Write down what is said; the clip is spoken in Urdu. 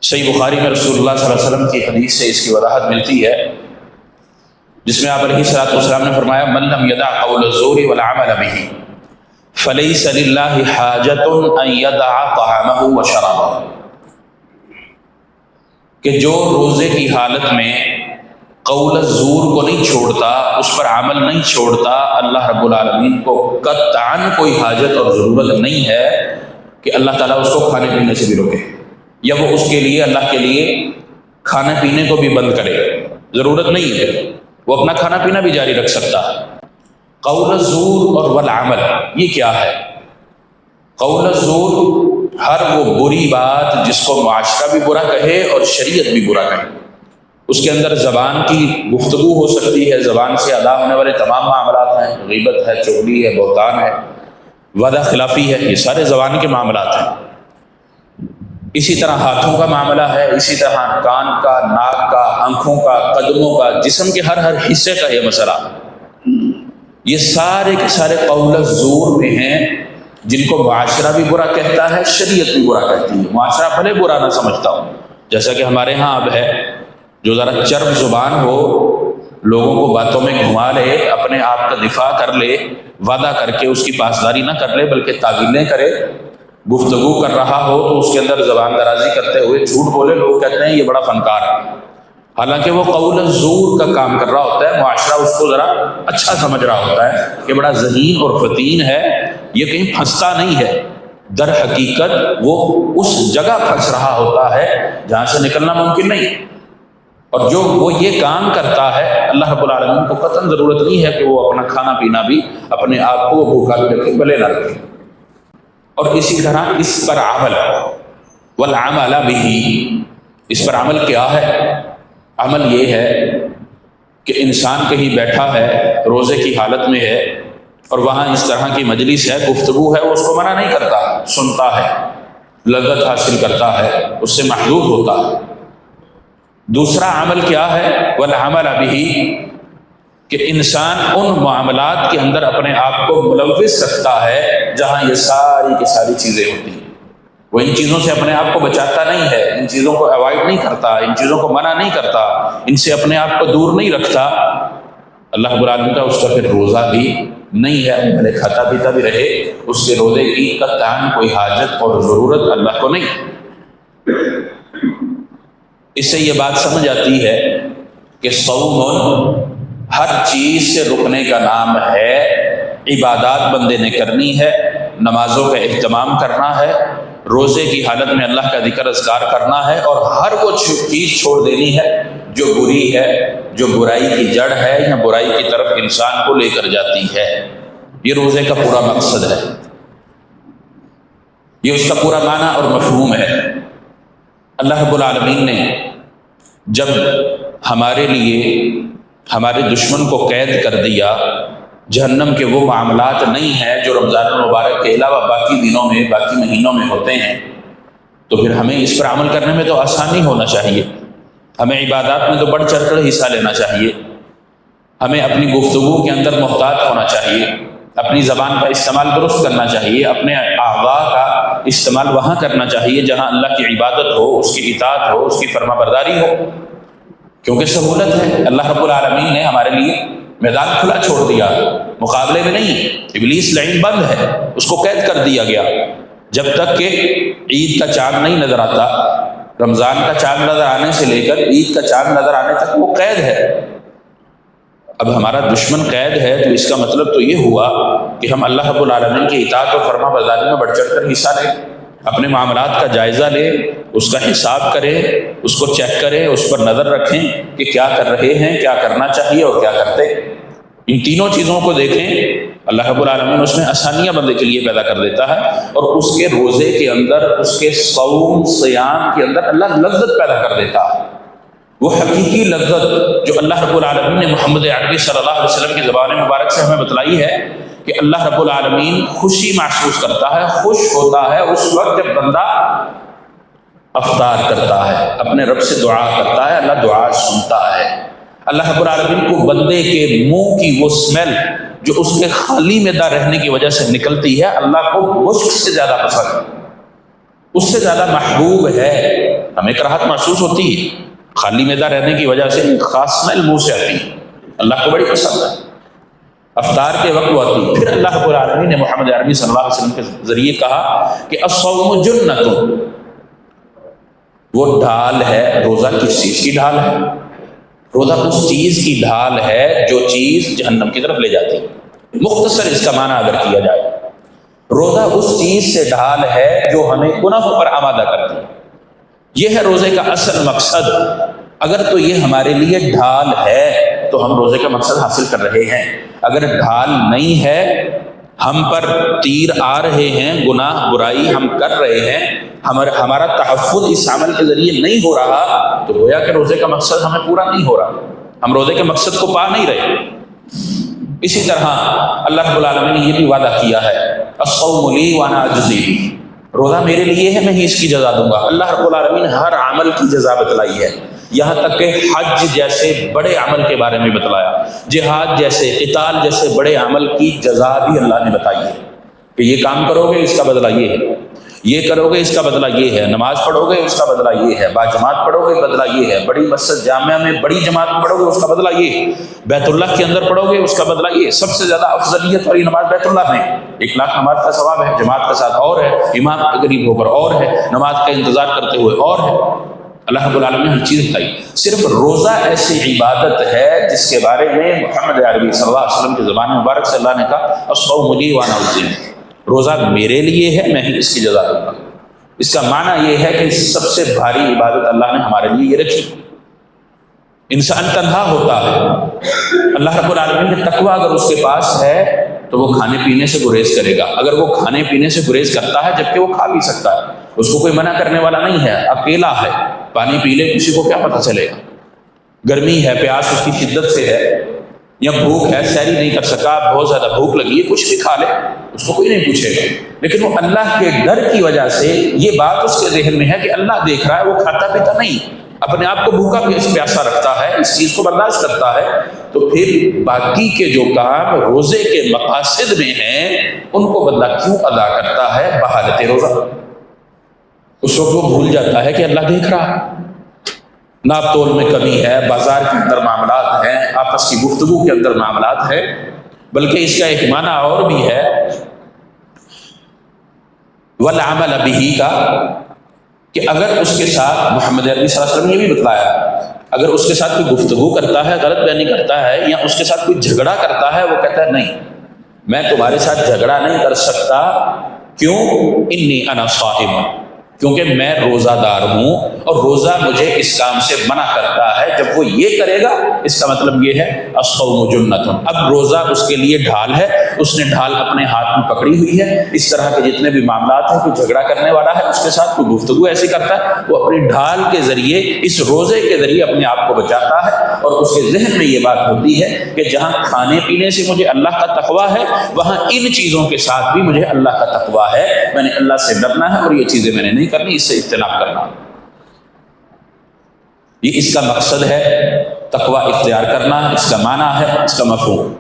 صحیح بخاری میں رسول اللہ صلی اللہ علیہ وسلم کی حدیث سے اس کی وضاحت ملتی ہے، جس میں آپ علیہ الصلوۃ والسلام نے فرمایا من لم یدع قول الزور والعمل به فلیس للہ حاجۃ ان یدع طعامہ وشرابہ، کہ جو روزے کی حالت میں قول الزور کو نہیں چھوڑتا، اس پر عمل نہیں چھوڑتا، اللہ رب العالمین کو قطعاً کوئی حاجت اور ضرورت نہیں ہے کہ اللہ تعالیٰ اس کو کھانے پینے سے بھی روکے، یا وہ اس کے لیے اللہ کے لیے کھانے پینے کو بھی بند کرے، ضرورت نہیں ہے، وہ اپنا کھانا پینا بھی جاری رکھ سکتا ہے۔ قول الزور اور والعمل یہ کیا ہے؟ قول الزور ہر وہ بری بات جس کو معاشرہ بھی برا کہے اور شریعت بھی برا کہے، اس کے اندر زبان کی گفتگو ہو سکتی ہے، زبان سے ادا ہونے والے تمام معاملات ہیں، غیبت ہے، چغلی ہے، بہتان ہے، وعدہ خلافی ہے، یہ سارے زبان کے معاملات ہیں۔ اسی طرح ہاتھوں کا معاملہ ہے، اسی طرح کان کا، ناک کا، آنکھوں کا، قدموں کا، جسم کے ہر حصے کا یہ مسئلہ، یہ سارے کے سارے قول الزور میں ہیں، جن کو معاشرہ بھی برا کہتا ہے، شریعت بھی برا کہتی ہے۔ معاشرہ بھلے برا نہ سمجھتا ہوں، جیسا کہ ہمارے ہاں اب ہے، جو ذرا چرب زبان ہو، لوگوں کو باتوں میں گھما لے، اپنے آپ کا دفاع کر لے، وعدہ کر کے اس کی پاسداری نہ کر لے بلکہ تعویلیں کرے، گفتگو کر رہا ہو تو اس کے اندر زبان درازی کرتے ہوئے جھوٹ بولے، لوگ کہتے ہیں یہ بڑا فنکار ہے، حالانکہ وہ قول الزور کا کام کر رہا ہوتا ہے، معاشرہ اس کو ذرا اچھا سمجھ رہا ہوتا ہے کہ بڑا ذہین اور فطین ہے، یہ کہیں پھنستا نہیں ہے، در حقیقت وہ اس جگہ پھنس رہا ہوتا ہے جہاں سے نکلنا ممکن نہیں۔ اور جو وہ یہ کام کرتا ہے، اللہ رب العالمین کو قطعاً ضرورت نہیں ہے کہ وہ اپنا کھانا پینا بھی، اپنے آپ کو بھوکا بھی رکھے، بھلے نہ رکھے۔ اور اسی طرح اس پر عمل، والعمل به، اس پر عمل کیا ہے؟ عمل یہ ہے کہ انسان کہیں بیٹھا ہے، روزے کی حالت میں ہے، اور وہاں اس طرح کی مجلس ہے، گفتگو ہے، وہ اس کو منع نہیں کرتا، سنتا ہے، لذت حاصل کرتا ہے، اس سے محظوظ ہوتا ہے۔ دوسرا عمل کیا ہے؟ والعمل به، کہ انسان ان معاملات کے اندر اپنے آپ کو ملوث رکھتا ہے جہاں یہ ساری کی ساری چیزیں ہوتی ہیں، وہ ان چیزوں سے اپنے آپ کو بچاتا نہیں ہے، ان چیزوں کو اوائڈ نہیں کرتا، ان چیزوں کو منع نہیں کرتا، ان سے اپنے آپ کو دور نہیں رکھتا، اللہ رب العالمین کا اس کا پھر روزہ بھی نہیں ہے، بھلے کھاتا پیتا بھی رہے، اس کے روزے کی قطعاً کوئی حاجت اور ضرورت اللہ کو نہیں۔ اس سے یہ بات سمجھ آتی ہے کہ صوم ہر چیز سے رکنے کا نام ہے، عبادات بندے نے کرنی ہے، نمازوں کا اہتمام کرنا ہے، روزے کی حالت میں اللہ کا ذکر اذکار کرنا ہے، اور ہر وہ چیز چھوڑ دینی ہے جو بری ہے، جو برائی کی جڑ ہے یا برائی کی طرف انسان کو لے کر جاتی ہے۔ یہ روزے کا پورا مقصد ہے، یہ اس کا پورا معنی اور مفہوم ہے۔ اللہ رب العالمین نے جب ہمارے لیے ہمارے دشمن کو قید کر دیا، جہنم کے وہ معاملات نہیں ہیں جو رمضان المبارک کے علاوہ باقی دنوں میں، باقی مہینوں میں ہوتے ہیں، تو پھر ہمیں اس پر عمل کرنے میں تو آسانی ہونا چاہیے، ہمیں عبادات میں تو بڑھ چڑھ کر حصہ لینا چاہیے، ہمیں اپنی گفتگو کے اندر محتاط ہونا چاہیے، اپنی زبان کا استعمال درست کرنا چاہیے، اپنے اعضاء کا استعمال وہاں کرنا چاہیے جہاں اللہ کی عبادت ہو، اس کی اطاعت ہو، اس کی فرما برداری ہو، کیونکہ سہولت ہے۔ اللہ رب العالمین نے ہمارے لیے میدان کھلا چھوڑ دیا، مقابلے میں نہیں، ابلیس لعین بند ہے، اس کو قید کر دیا گیا، جب تک کہ عید کا چاند نہیں نظر آتا، رمضان کا چاند نظر آنے سے لے کر عید کا چاند نظر آنے تک وہ قید ہے۔ اب ہمارا دشمن قید ہے تو اس کا مطلب تو یہ ہوا کہ ہم اللہ رب العالمین کی اطاعت اور فرما برداری میں بڑھ چڑھ کر حصہ لیں، اپنے معاملات کا جائزہ لیں، اس کا حساب کریں، اس کو چیک کریں، اس پر نظر رکھیں کہ کیا کر رہے ہیں، کیا کرنا چاہیے اور کیا کرتے۔ ان تینوں چیزوں کو دیکھیں، اللہ رب العالمین اس میں آسانیاں بندے کے لیے پیدا کر دیتا ہے، اور اس کے روزے کے اندر، اس کے صوم سیام کے اندر اللہ لذت پیدا کر دیتا ہے، وہ حقیقی لذت جو اللہ رب العالمین نے محمد عربی صلی اللہ علیہ وسلم کی زبان مبارک سے ہمیں بتلائی ہے کہ اللہ رب العالمین خوشی محسوس کرتا ہے، خوش ہوتا ہے اس وقت جب بندہ افطار کرتا ہے، اپنے رب سے دعا کرتا ہے، اللہ دعا سنتا ہے۔ اللہ رب العالمین کو بندے کے منہ کی وہ اسمیل جو اس کے خالی معدہ رہنے کی وجہ سے نکلتی ہے، اللہ کو مشک سے زیادہ پسند، اس سے زیادہ محبوب ہے ہمیں کراہت محسوس ہوتی ہے، خالی معدہ رہنے کی وجہ سے خاص اسمیل منہ سے آتی ہے، اللہ کو بڑی پسند ہے، افطار کے وقت وہ آتی ہے۔ پھر اللہ رب العالمین نے محمد عربی صلی اللہ علیہ وسلم کے ذریعے کہا کہ الصوم جنۃ، وہ ڈھال ہے، روزہ کس چیز کی ڈھال ہے؟ روزہ اس چیز کی ڈھال ہے جو چیز جہنم کی طرف لے جاتی ہے۔ مختصر اس کا معنی اگر کیا جائے، روزہ اس چیز سے ڈھال ہے جو ہمیں گناہوں پر آمادہ کرتی ہے، یہ ہے روزے کا اصل مقصد۔ اگر تو یہ ہمارے لیے ڈھال ہے تو ہم روزے کا مقصد حاصل کر رہے ہیں، اگر ڈھال نہیں ہے، ہم پر تیر آ رہے ہیں، گناہ برائی ہم کر رہے ہیں، ہمارا تحفظ اس عمل کے ذریعے نہیں ہو رہا، تو گویا کہ روزے کا مقصد ہمیں پورا نہیں ہو رہا، ہم روزے کے مقصد کو پا نہیں رہے۔ اسی طرح اللہ رب العالمین نے یہ بھی وعدہ کیا ہے، الصوم لی وانا اجزی بہ، روزہ میرے لیے ہے، میں ہی اس کی جزا دوں گا۔ اللہ رب العالمین نے ہر عمل کی جزا بتلائی ہے، یہاں تک کہ حج جیسے بڑے عمل کے بارے میں بتلایا، جہاد جیسے، قتال جیسے بڑے عمل کی جزا بھی اللہ نے بتائی ہے کہ یہ کام کرو گے اس کا بدلہ یہ ہے، یہ کرو گے اس کا بدلہ یہ ہے، نماز پڑھو گے اس کا بدلہ یہ ہے، باجماعت پڑھو گے بدلہ یہ ہے، بڑی مسجد جامعہ میں بڑی جماعت میں پڑھو گے اس کا بدلہ یہ ہے، بیت اللہ کے اندر پڑھو گے اس کا بدلہ یہ ہے۔ سب سے زیادہ افضلیت والی نماز بیت اللہ میں، 1 لاکھ نماز کا ثواب ہے، جماعت کے ساتھ اور ہے، امام کے قریب ہو کر اور ہے، نماز کا انتظار کرتے ہوئے اور ہے۔ اللہ رب العالمین نے ہر چیز بتائی۔ صرف روزہ ایسی عبادت ہے جس کے بارے میں محمد عربی صلی اللہ علیہ وسلم کی زبان مبارک سے اللہ نے کہا الصوم لی وانا اجزی بہ، روزہ میرے لیے ہے، میں ہی اس کی جزا دوں گا۔ اس کا معنی یہ ہے کہ سب سے بھاری عبادت اللہ نے ہمارے لیے یہ رکھی۔ انسان تنہا ہوتا ہے، اللہ رب العالمین کے تقویٰ اگر اس کے پاس ہے تو وہ کھانے پینے سے گریز کرے گا۔ اگر وہ کھانے پینے سے گریز کرتا ہے جبکہ وہ کھا بھی سکتا ہے، اس کو کوئی منع کرنے والا نہیں ہے، اکیلا ہے، پانی پی لے، کسی کو کیا پتہ چلے گا، گرمی ہے، پیاس اس کی شدت سے ہے، یا بھوک ہے، سحری نہیں کر سکا، بہت زیادہ بھوک لگی ہے، کچھ بھی کھا لے، اس کو کوئی نہیں پوچھے گا۔ لیکن وہ اللہ کے ڈر کی وجہ سے یہ بات اس کے ذہن میں ہے کہ اللہ دیکھ رہا ہے، وہ کھاتا پیتا نہیں، اپنے آپ کو بھوکا پیاسا رکھتا ہے، اس چیز کو برداشت کرتا ہے، تو پھر باقی کے جو کام روزے کے مقاصد میں ہیں ان کو بندہ کیوں ادا کرتا ہے بحالت روزہ؟ اس وقت وہ بھول جاتا ہے کہ اللہ دیکھ رہا ہے، ناپ تول میں کمی ہے، بازار کے اندر معاملات ہیں، آپس کی گفتگو کے اندر معاملات ہے، بلکہ اس کا ایک معنی اور بھی ہے والعمل بہ کا، کہ اگر اس کے ساتھ محمد عربی صلی اللہ علیہ وسلم نے یہ بھی بتلایا، اگر اس کے ساتھ کوئی گفتگو کرتا ہے، غلط بیانی کرتا ہے، یا اس کے ساتھ کوئی جھگڑا کرتا ہے، وہ کہتا ہے نہیں میں تمہارے ساتھ جھگڑا نہیں کر سکتا، کیوں؟ انی انا صائم، کیونکہ میں روزہ دار ہوں اور روزہ مجھے اس کام سے منع کرتا ہے۔ جب وہ یہ کرے گا اس کا مطلب یہ ہے الصوم جنۃ، اب روزہ اس کے لیے ڈھال ہے، اس نے ڈھال اپنے ہاتھ میں پکڑی ہوئی ہے۔ اس طرح کے جتنے بھی معاملات ہیں، کوئی جھگڑا کرنے والا ہے، اس کے ساتھ کوئی گفتگو ایسی کرتا ہے، وہ اپنی ڈھال کے ذریعے، اس روزے کے ذریعے اپنے آپ کو بچاتا ہے، اور اس کے ذہن میں یہ بات ہوتی ہے کہ جہاں کھانے پینے سے مجھے اللہ کا تقویٰ ہے، وہاں ان چیزوں کے ساتھ بھی مجھے اللہ کا تقویٰ ہے، میں نے اللہ سے ڈرنا ہے اور یہ چیزیں میں نے نہیں کرنی، اس سے اجتناب کرنا۔ یہ اس کا مقصد ہے، تقویٰ اختیار کرنا، اس کا معنی ہے، اس کا مفہوم۔